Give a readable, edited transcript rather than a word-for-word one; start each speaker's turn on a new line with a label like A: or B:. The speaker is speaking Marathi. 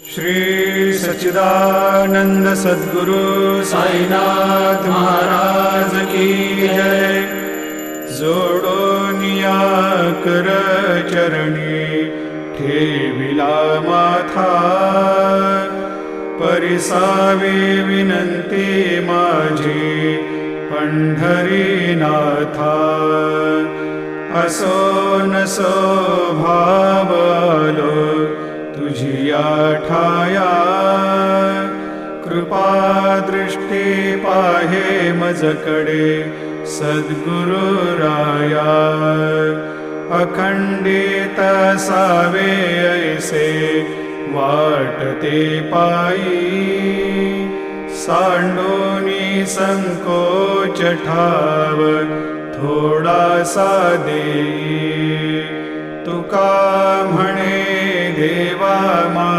A: श्री सच्चिदानंद सद्गुरु साईनाथ महाराज की जय। जोडोनिया कर चरणी ठेविला माथा, परिसावे विनंती माझी पंढरीनाथा। असो नसो भाव आलो तुझिया ठाया, कृपा दृष्टी पाहे मजकडे सद्गुरु राया। अखंडित सावे ऐसे वाटते पायी, सांडोनी संकोच ठाव थोडासा देई। तुका म्हणे देवा मा